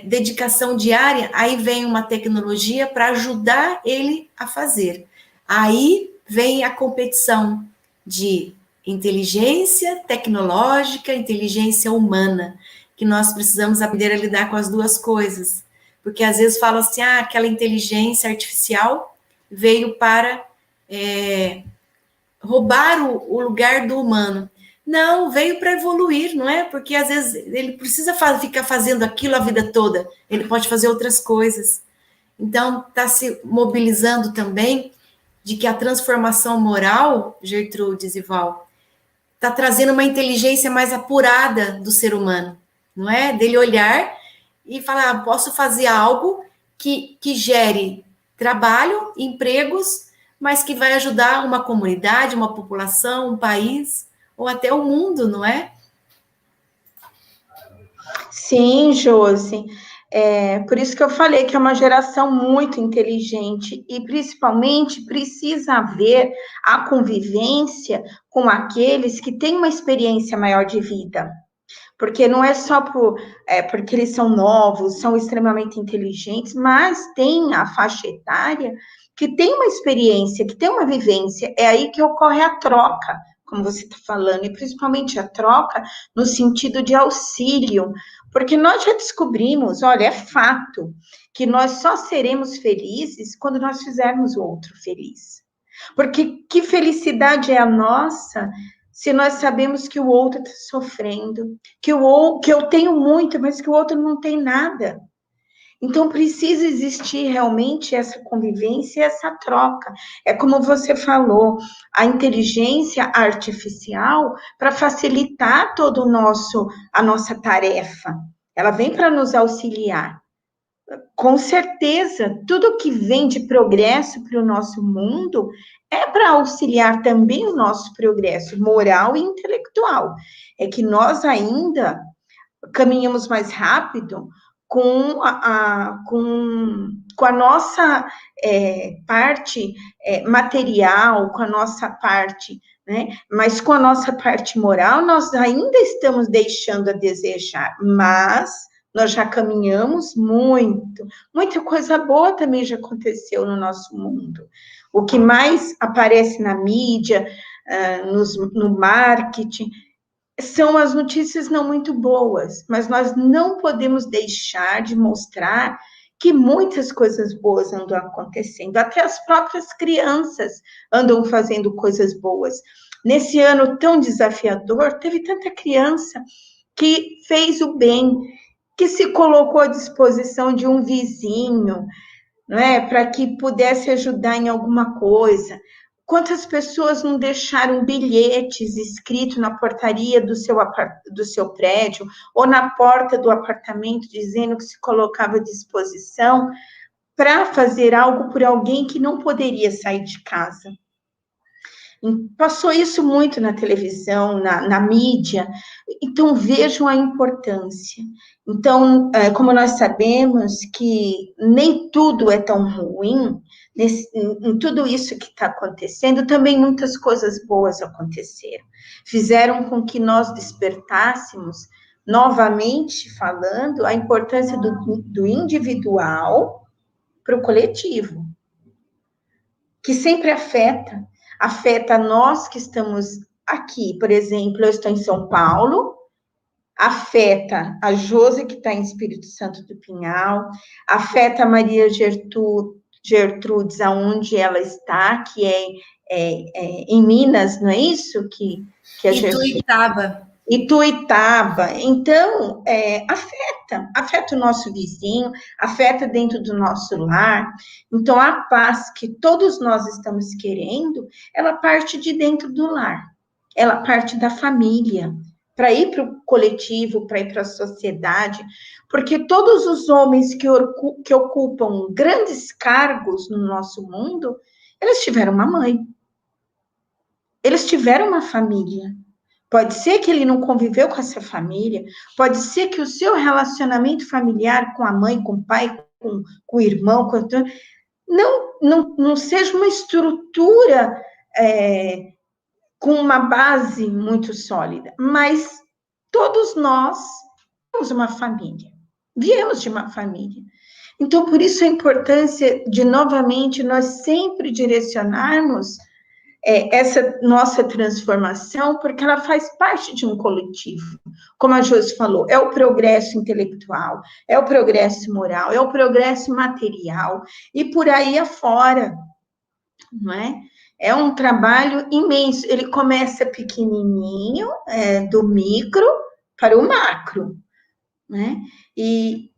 Dedicação diária, aí vem uma tecnologia para ajudar ele a fazer. Aí vem a competição de inteligência tecnológica, inteligência humana, que nós precisamos aprender a lidar com as duas coisas. Porque às vezes falam assim, aquela inteligência artificial veio para roubar o lugar do humano. Não, veio para evoluir, não é? Porque às vezes ele precisa ficar fazendo aquilo a vida toda, ele pode fazer outras coisas. Então, está se mobilizando também de que a transformação moral, Gertrudes e Val, está trazendo uma inteligência mais apurada do ser humano, não é? Dele olhar e falar, posso fazer algo que gere trabalho, empregos, mas que vai ajudar uma comunidade, uma população, um país, ou até o mundo, não é? Sim, Josi. Por isso que eu falei que é uma geração muito inteligente e, principalmente, precisa haver a convivência com aqueles que têm uma experiência maior de vida. Porque não é só porque eles são novos, são extremamente inteligentes, mas tem a faixa etária que tem uma experiência, que tem uma vivência. É aí que ocorre a troca, como você está falando, e principalmente a troca no sentido de auxílio, porque nós já descobrimos, olha, é fato, que nós só seremos felizes quando nós fizermos o outro feliz. Porque que felicidade é a nossa se nós sabemos que o outro está sofrendo, que eu tenho muito, mas que o outro não tem nada. Então, precisa existir realmente essa convivência, essa troca. É como você falou, a inteligência artificial para facilitar todo a nossa tarefa. Ela vem para nos auxiliar. Com certeza, tudo que vem de progresso para o nosso mundo é para auxiliar também o nosso progresso moral e intelectual. É que nós ainda caminhamos mais rápido com a nossa parte material, com a nossa parte, né? Mas com a nossa parte moral, nós ainda estamos deixando a desejar, mas nós já caminhamos muito. Muita coisa boa também já aconteceu no nosso mundo. O que mais aparece na mídia, no marketing, são as notícias não muito boas, mas nós não podemos deixar de mostrar que muitas coisas boas andam acontecendo, até as próprias crianças andam fazendo coisas boas. Nesse ano tão desafiador, teve tanta criança que fez o bem, que se colocou à disposição de um vizinho, não é, para que pudesse ajudar em alguma coisa. Quantas pessoas não deixaram bilhetes escritos na portaria do seu prédio ou na porta do apartamento, dizendo que se colocava à disposição para fazer algo por alguém que não poderia sair de casa? Passou isso muito na televisão, na mídia, então vejam a importância. Então, como nós sabemos que nem tudo é tão ruim, em tudo isso que está acontecendo, também muitas coisas boas aconteceram. Fizeram com que nós despertássemos, novamente falando, a importância do individual para o coletivo, que sempre afeta nós que estamos aqui. Por exemplo, eu estou em São Paulo, afeta a Josi, que está em Espírito Santo do Pinhal, afeta a Maria Gertrudes, aonde ela está, que é em Minas, não é isso? Que a Ituiutaba. Ituiutaba. Então, afeta o nosso vizinho, afeta dentro do nosso lar. Então, a paz que todos nós estamos querendo, ela parte de dentro do lar, ela parte da família, para ir para o coletivo, para ir para a sociedade, porque todos os homens que ocupam grandes cargos no nosso mundo, eles tiveram uma mãe, eles tiveram uma família. Pode ser que ele não conviveu com essa família, pode ser que o seu relacionamento familiar com a mãe, com o pai, com o irmão, não seja uma estrutura com uma base muito sólida, mas todos nós temos uma família, viemos de uma família. Então, por isso a importância de, novamente, nós sempre direcionarmos essa nossa transformação, porque ela faz parte de um coletivo. Como a Josi falou, é o progresso intelectual, é o progresso moral, é o progresso material, e por aí afora, não é? É um trabalho imenso. Ele começa pequenininho, do micro para o macro, né? E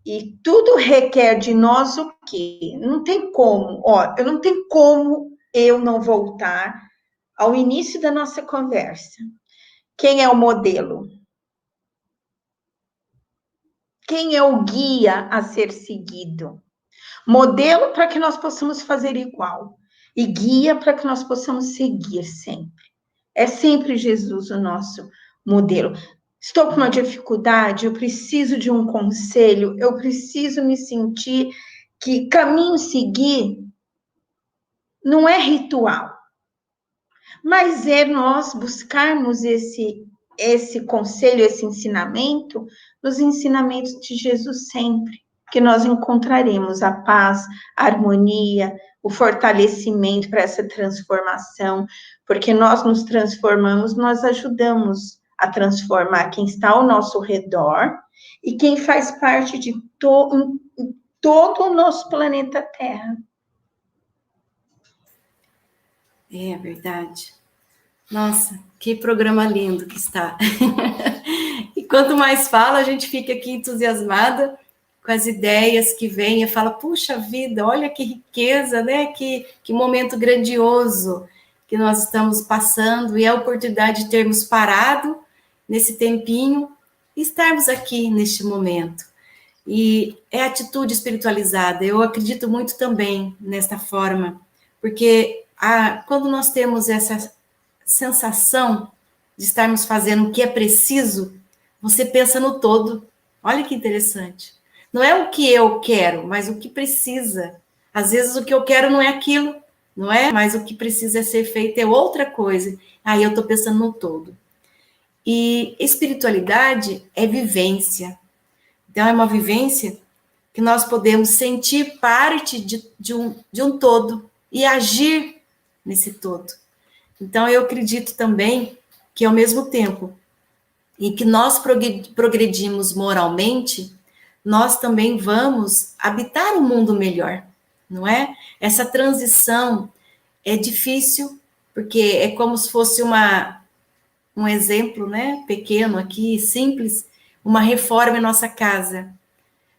tudo requer de nós o quê? Não tem como, não tem como eu não voltar ao início da nossa conversa. Quem é o modelo? Quem é o guia a ser seguido? Modelo para que nós possamos fazer igual. E guia para que nós possamos seguir sempre. É sempre Jesus o nosso modelo. Estou com uma dificuldade, eu preciso de um conselho, eu preciso me sentir que caminho seguir não é ritual, mas é nós buscarmos esse conselho, esse ensinamento, nos ensinamentos de Jesus sempre, que nós encontraremos a paz, a harmonia, o fortalecimento para essa transformação, porque nós nos transformamos, nós ajudamos a transformar quem está ao nosso redor e quem faz parte de todo o nosso planeta Terra. É verdade. Nossa, que programa lindo que está. E quanto mais fala, a gente fica aqui entusiasmada com as ideias que vêm e fala, puxa vida, olha que riqueza, né? Que momento grandioso que nós estamos passando e a oportunidade de termos parado nesse tempinho e estarmos aqui neste momento. E é atitude espiritualizada, eu acredito muito também nesta forma, porque quando nós temos essa sensação de estarmos fazendo o que é preciso, você pensa no todo. Olha que interessante. Não é o que eu quero, mas o que precisa. Às vezes o que eu quero não é aquilo, não é? Mas o que precisa ser feito é outra coisa. Aí eu estou pensando no todo. E espiritualidade é vivência. Então é uma vivência que nós podemos sentir parte de um todo e agir nesse todo. Então, eu acredito também que, ao mesmo tempo em que nós progredimos moralmente, nós também vamos habitar um mundo melhor, não é? Essa transição é difícil, porque é como se fosse um exemplo, né, pequeno aqui, simples, uma reforma em nossa casa.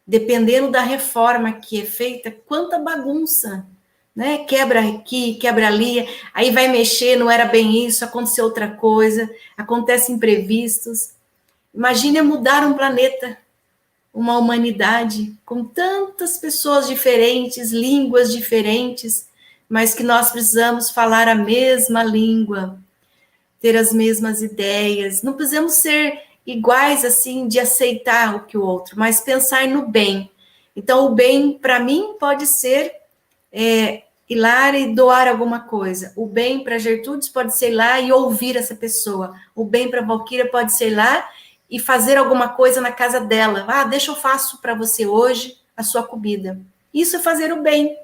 Dependendo da reforma que é feita, quanta bagunça, né? Quebra aqui, quebra ali, aí vai mexer, não era bem isso, aconteceu outra coisa, acontecem imprevistos. Imagine mudar um planeta, uma humanidade, com tantas pessoas diferentes, línguas diferentes, mas que nós precisamos falar a mesma língua, ter as mesmas ideias, não precisamos ser iguais, assim, de aceitar o que o outro, mas pensar no bem. Então, o bem, para mim, pode ser ir lá e doar alguma coisa. O bem para Gertrudes pode ser ir lá e ouvir essa pessoa. O bem para Valquíria pode ser ir lá e fazer alguma coisa na casa dela. Deixa eu faço para você hoje a sua comida. Isso é fazer o bem.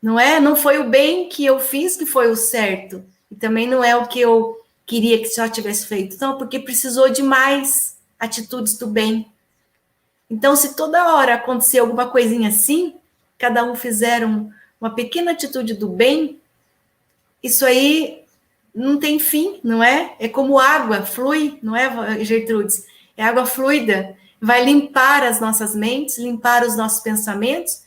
Não é? Não foi o bem que eu fiz que foi o certo. E também não é o que eu queria que só tivesse feito. Não, porque precisou de mais atitudes do bem. Então, se toda hora acontecer alguma coisinha assim, cada um fizer uma pequena atitude do bem, isso aí não tem fim, não é? É como água, flui, não é, Gertrudes? É água fluida, vai limpar as nossas mentes, limpar os nossos pensamentos,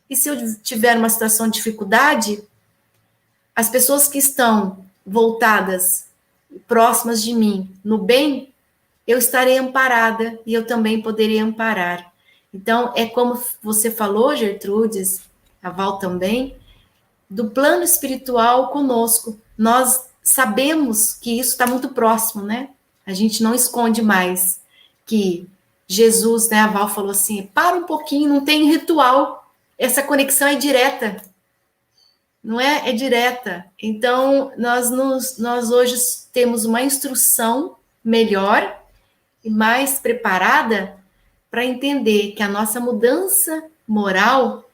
e se eu tiver uma situação de dificuldade, as pessoas que estão voltadas, próximas de mim, no bem, eu estarei amparada e eu também poderei amparar. Então, é como você falou, Gertrudes, a Val também, do plano espiritual conosco. Nós sabemos que isso está muito próximo, né? A gente não esconde mais que Jesus, né, a Val falou assim, para um pouquinho, não tem ritual, essa conexão é direta, não é? É direta. Então, nós hoje temos uma instrução melhor e mais preparada para entender que a nossa mudança moral,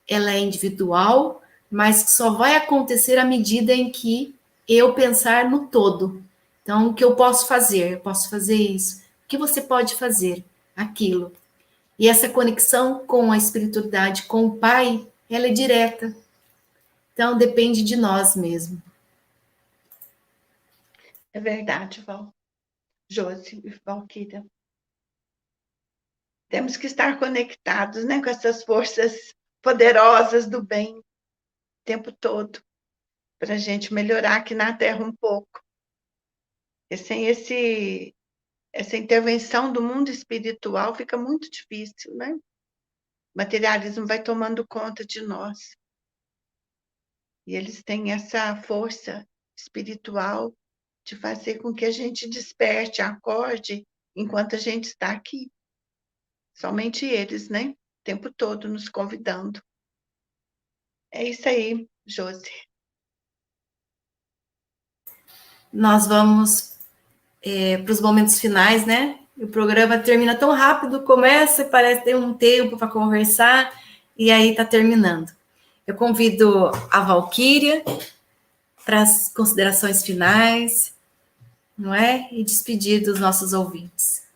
ela é individual, mas só vai acontecer à medida em que eu pensar no todo. Então, o que eu posso fazer? Eu posso fazer isso. O que você pode fazer? Aquilo. E essa conexão com a espiritualidade, com o Pai, ela é direta. Então, depende de nós mesmo. É verdade, Josi e Valquíria. Temos que estar conectados, né, com essas forças poderosas do bem o tempo todo, para a gente melhorar aqui na Terra um pouco. E sem essa intervenção do mundo espiritual fica muito difícil, né? O materialismo vai tomando conta de nós. E eles têm essa força espiritual de fazer com que a gente desperte, acorde, enquanto a gente está aqui. Somente eles, né? O tempo todo nos convidando. É isso aí, Josi. Nós vamos para os momentos finais, né? O programa termina tão rápido, começa, parece ter um tempo para conversar, e aí está terminando. Eu convido a Valquíria para as considerações finais, não é? E despedir dos nossos ouvintes.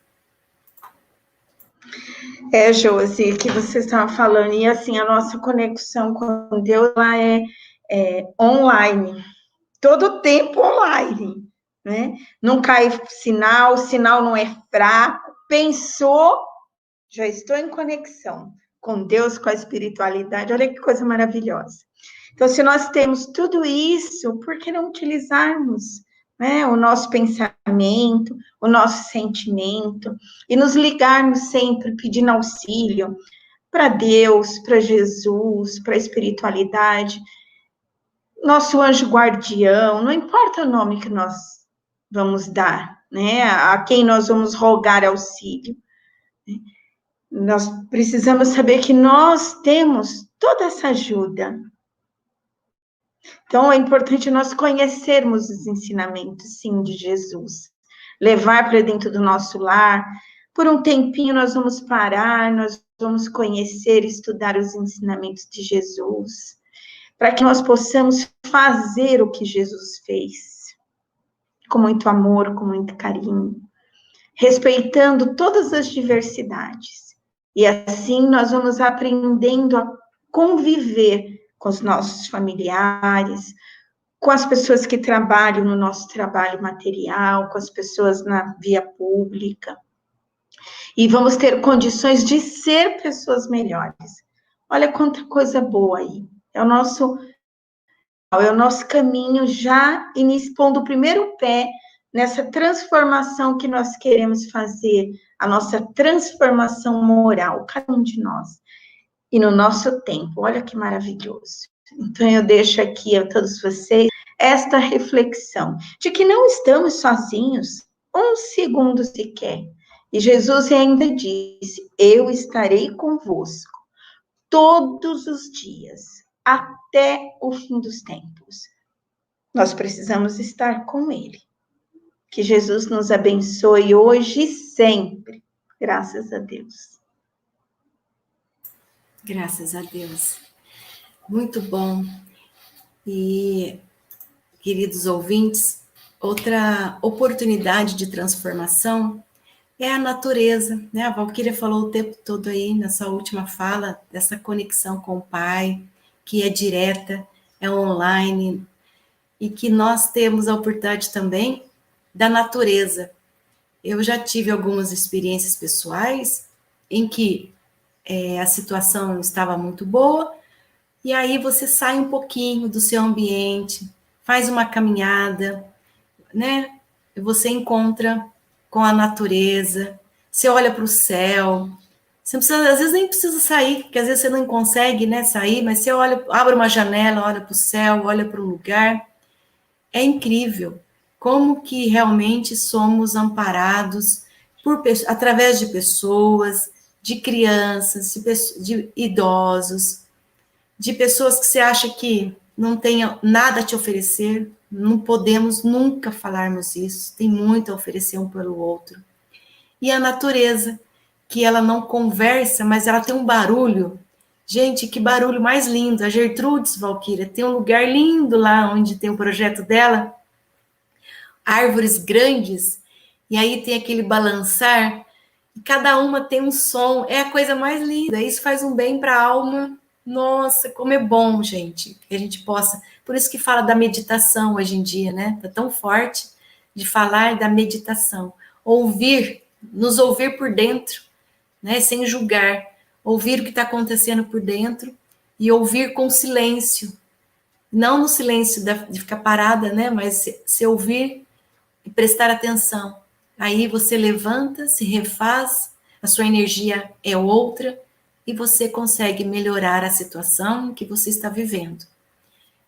Josi, que você estava falando, e assim, a nossa conexão com Deus, ela é online, todo o tempo online, né? Não cai sinal, o sinal não é fraco, pensou, já estou em conexão com Deus, com a espiritualidade, olha que coisa maravilhosa. Então, se nós temos tudo isso, por que não utilizarmos, né, o nosso pensamento, o nosso sentimento, e nos ligarmos sempre pedindo auxílio para Deus, para Jesus, para a espiritualidade, nosso anjo guardião, não importa o nome que nós vamos dar, né, a quem nós vamos rogar auxílio. Nós precisamos saber que nós temos toda essa ajuda. Então, é importante nós conhecermos os ensinamentos, sim, de Jesus. Levar para dentro do nosso lar. Por um tempinho, nós vamos parar, nós vamos conhecer, estudar os ensinamentos de Jesus, para que nós possamos fazer o que Jesus fez, com muito amor, com muito carinho, respeitando todas as diversidades. E assim nós vamos aprendendo a conviver com os nossos familiares, com as pessoas que trabalham no nosso trabalho material, com as pessoas na via pública. E vamos ter condições de ser pessoas melhores. Olha quanta coisa boa aí. É o nosso caminho já pondo o primeiro pé nessa transformação que nós queremos fazer, a nossa transformação moral, cada um de nós. E no nosso tempo, olha que maravilhoso. Então, eu deixo aqui a todos vocês esta reflexão de que não estamos sozinhos, um segundo sequer. E Jesus ainda disse, eu estarei convosco todos os dias, até o fim dos tempos. Nós precisamos estar com Ele. Que Jesus nos abençoe hoje e sempre. Graças a Deus. Graças a Deus. Muito bom. E, queridos ouvintes, outra oportunidade de transformação é a natureza, né? A Valquíria falou o tempo todo aí, nessa última fala, dessa conexão com o Pai, que é direta, é online, e que nós temos a oportunidade também da natureza. Eu já tive algumas experiências pessoais em que a situação estava muito boa, e aí você sai um pouquinho do seu ambiente, faz uma caminhada, né? E você encontra com a natureza, você olha para o céu, você não precisa, às vezes nem precisa sair, porque às vezes você não consegue, né, sair, mas você olha, abre uma janela, olha para o céu, olha para um lugar, é incrível como que realmente somos amparados através de pessoas, de crianças, de idosos, de pessoas que você acha que não tenham nada a te oferecer. Não podemos nunca falarmos isso, tem muito a oferecer um pelo outro. E a natureza, que ela não conversa, mas ela tem um barulho. Gente, que barulho mais lindo. A Gertrudes Valquíria tem um lugar lindo lá onde tem o projeto dela, árvores grandes, e aí tem aquele balançar, e cada uma tem um som, é a coisa mais linda, isso faz um bem para a alma. Nossa, como é bom, gente, que a gente possa, por isso que fala da meditação hoje em dia, né, tá tão forte de falar da meditação, nos ouvir por dentro, né, sem julgar, ouvir o que está acontecendo por dentro, e ouvir com silêncio, não no silêncio de ficar parada, né, mas se ouvir e prestar atenção. Aí você levanta, se refaz, a sua energia é outra e você consegue melhorar a situação que você está vivendo.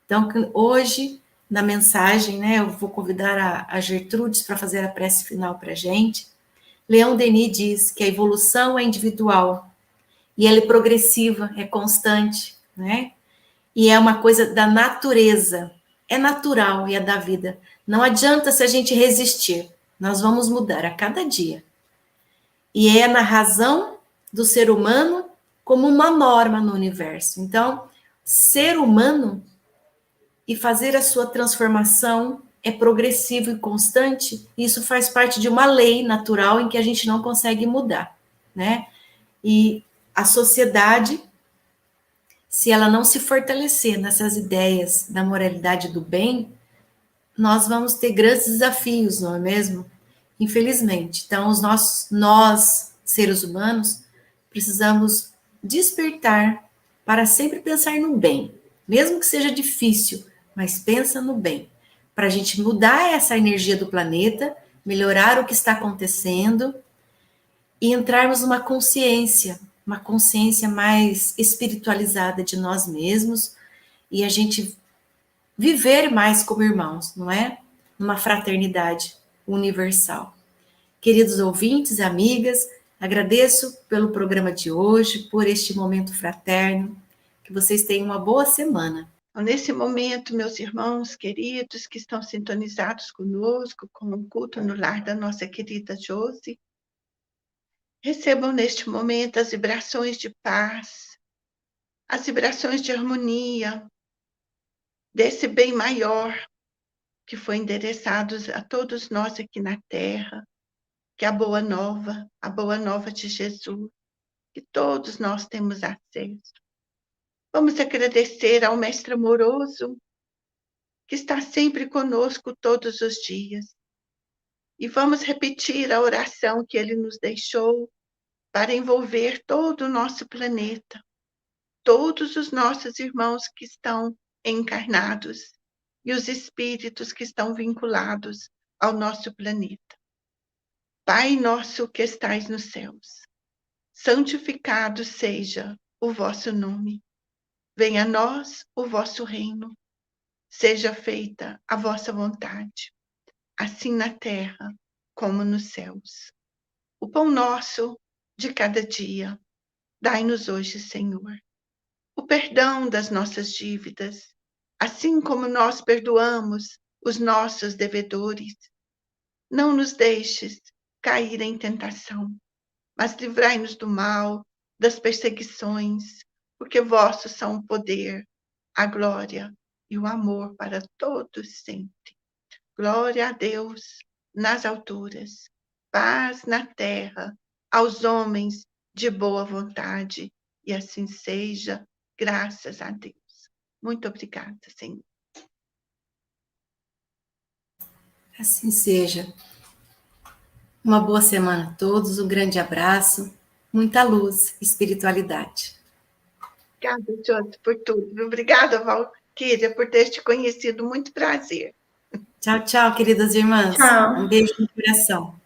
Então, hoje, na mensagem, né, eu vou convidar a Gertrudes para fazer a prece final para a gente. Leon Denis diz que a evolução é individual e ela é progressiva, é constante, né? E é uma coisa da natureza, é natural e é da vida. Não adianta se a gente resistir, nós vamos mudar a cada dia. E é na razão do ser humano como uma norma no universo. Então, ser humano e fazer a sua transformação é progressivo e constante, e isso faz parte de uma lei natural em que a gente não consegue mudar, né? E a sociedade, se ela não se fortalecer nessas ideias da moralidade do bem, nós vamos ter grandes desafios, não é mesmo? Infelizmente. Então, nós, seres humanos, precisamos despertar para sempre pensar no bem, mesmo que seja difícil, mas pensa no bem, para a gente mudar essa energia do planeta, melhorar o que está acontecendo e entrarmos numa consciência mais espiritualizada de nós mesmos e a gente viver mais como irmãos, não é? Numa fraternidade universal. Queridos ouvintes, amigas, agradeço pelo programa de hoje, por este momento fraterno. Que vocês tenham uma boa semana. Nesse momento, meus irmãos queridos que estão sintonizados conosco, com o culto no lar da nossa querida Josi, recebam neste momento as vibrações de paz, as vibrações de harmonia, desse bem maior que foi endereçado a todos nós aqui na Terra, que é a boa nova de Jesus, que todos nós temos acesso. Vamos agradecer ao Mestre amoroso, que está sempre conosco todos os dias. E vamos repetir a oração que ele nos deixou para envolver todo o nosso planeta, todos os nossos irmãos que estão encarnados e os espíritos que estão vinculados ao nosso planeta. Pai nosso que estais nos céus, santificado seja o vosso nome. Venha a nós o vosso reino. Seja feita a vossa vontade, assim na terra como nos céus. O pão nosso de cada dia, dai-nos hoje, Senhor. O perdão das nossas dívidas, assim como nós perdoamos os nossos devedores. Não nos deixes cair em tentação, mas livrai-nos do mal, das perseguições, porque vossos são o poder, a glória e o amor para todos sempre. Glória a Deus nas alturas, paz na terra, aos homens de boa vontade, e assim seja, graças a Deus. Muito obrigada, Senhor. Assim seja. Uma boa semana a todos, um grande abraço, muita luz, espiritualidade. Obrigada, Jota, por tudo. Obrigada, Valquíria, por ter te conhecido. Muito prazer. Tchau, tchau, queridas irmãs. Tchau. Um beijo no coração.